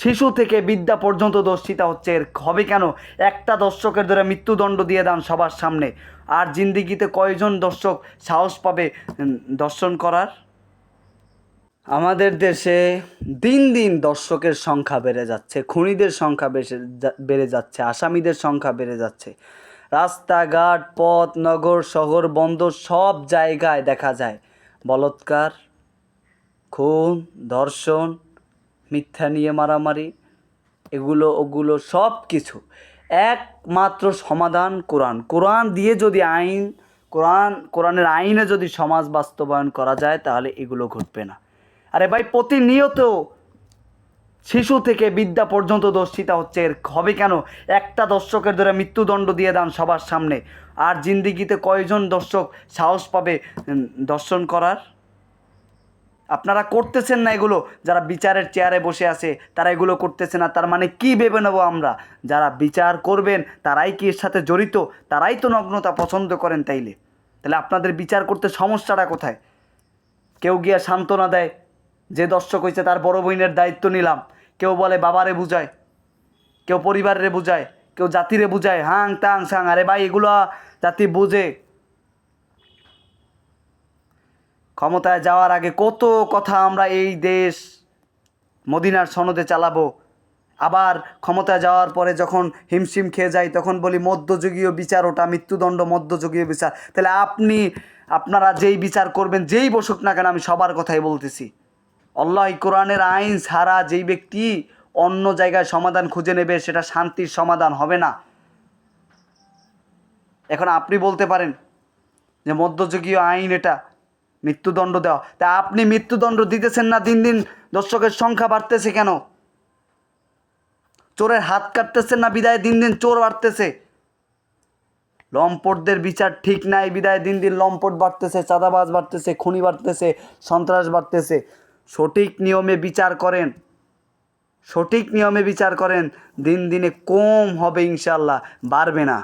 শিশু থেকে বৃদ্ধা পর্যন্ত দর্শিতা হচ্ছে। এর হবে কেন? একটা দর্শকের ধরে মৃত্যুদণ্ড দিয়ে দেন সবার সামনে, আর জিন্দিগিতে কয়জন দর্শক সাহস পাবে দর্শন করার? আমাদের দেশে দিন দিন দর্শকের সংখ্যা বেড়ে যাচ্ছে, খুনিদের সংখ্যা বেড়ে যাচ্ছে, আসামিদের সংখ্যা বেড়ে যাচ্ছে। রাস্তাঘাট, পথ, নগর, শহর, বন্দর সব জায়গায় দেখা যায় বলাৎকার, খুন, ধর্ষণ, মিথ্যা নিয়ে মারামারি, এগুলো ওগুলো সব কিছু। একমাত্র সমাধান কোরআন। কোরআন দিয়ে যদি কোরআনের আইনে যদি সমাজ বাস্তবায়ন করা যায় তাহলে এগুলো ঘটবে না। আরে ভাই, প্রতিনিয়ত শিশু থেকে বৃদ্ধা পর্যন্ত দর্শিতা হচ্ছে। এর হবে কেন? একটা দর্শকের ধরে মৃত্যুদণ্ড দিয়ে দেন সবার সামনে, আর জিন্দিগিতে কয়জন দর্শক সাহস পাবে দর্শন করার? আপনারা করতেছেন না এগুলো। যারা বিচারের চেয়ারে বসে আছে তারা এগুলো করতেছে না, তার মানে কি ভেবে নেব আমরা? যারা বিচার করবেন তারাই কি এর সাথে জড়িত? তারাই তো নগ্নতা পছন্দ করেন। তাহলে আপনাদের বিচার করতে সমস্যাটা কোথায়? কেউ গিয়া সান্ত্বনা দেয়, যে দর্শক হয়েছে তার বড় বোনের দায়িত্ব নিলাম। কেউ বলে বাবারে বুঝায়, কেউ পরিবারে বুঝায়, কেউ জাতিরে বুঝায়, হাং তাং সাং। আরে ভাই, এগুলো জাতি বুঝে। ক্ষমতায় যাওয়ার আগে কত কথা আমরা এই দেশ মদিনার সনদে চালাবো, আবার ক্ষমতায় যাওয়ার পরে যখন হিমশিম খেয়ে যাই তখন বলি মধ্যযুগীয় বিচার, ওটা মৃত্যুদণ্ড মধ্যযুগীয় বিচার। তাহলে আপনারা যেই বিচার করবেন, যেই বসুক না কেন, আমি সবার কথাই বলতেছি, আল্লাহ কোরআনের আইন ছাড়া যেই ব্যক্তি অন্য জায়গায় সমাধান খুঁজে নেবে সেটা শান্তির সমাধান হবে না। এখন আপনি বলতে পারেন যে মধ্যযুগীয় আইন, এটা মৃত্যুদণ্ড দেওয়া। তা আপনি মৃত্যুদণ্ড দিতেছেন না, দিন দিন দর্শকের সংখ্যা বাড়তেছে কেন? চোরের হাত কাটতেছেন না, বিদায় দিন দিন চোর বাড়তেছে। লম্পটদের বিচার ঠিক নাই, বিদায় দিন দিন লম্পট বাড়তেছে, চাঁদাবাজ বাড়তেছে, খুনি বাড়তেছে, সন্ত্রাস বাড়তেছে। সঠিক নিয়মে বিচার করেন, সঠিক নিয়মে বিচার করেন, দিন দিনে কম হবে ইনশাল্লাহ, বাড়বে না।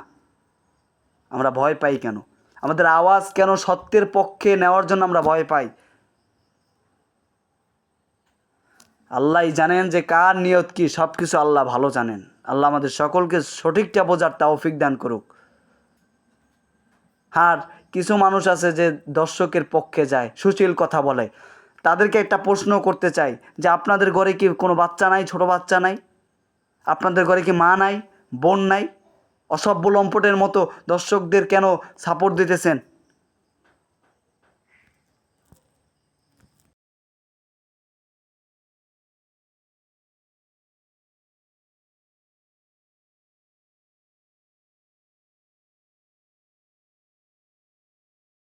আমরা ভয় পাই কেন? আমাদের আওয়াজ কেন সত্যের পক্ষে নেওয়ার জন্য আমরা ভয় পাই? আল্লাহই জানেন যে কার নিয়ত কি, সব কিছু আল্লাহ ভালো জানেন। আল্লাহ আমাদের সকলকে সঠিকটা বোঝার তৌফিক দান করুক। আর কিছু মানুষ আছে যে দর্শকের পক্ষে যায়, সুশীল কথা বলে। তাদেরকে একটা প্রশ্ন করতে চাই যে আপনাদের ঘরে কি কোনো বাচ্চা নাই, ছোট বাচ্চা নাই? আপনাদের ঘরে কি মা নাই, বোন নাই? অসভ্য লম্পটের মতো দর্শকদের কেন সাপোর্ট দিতেছেন?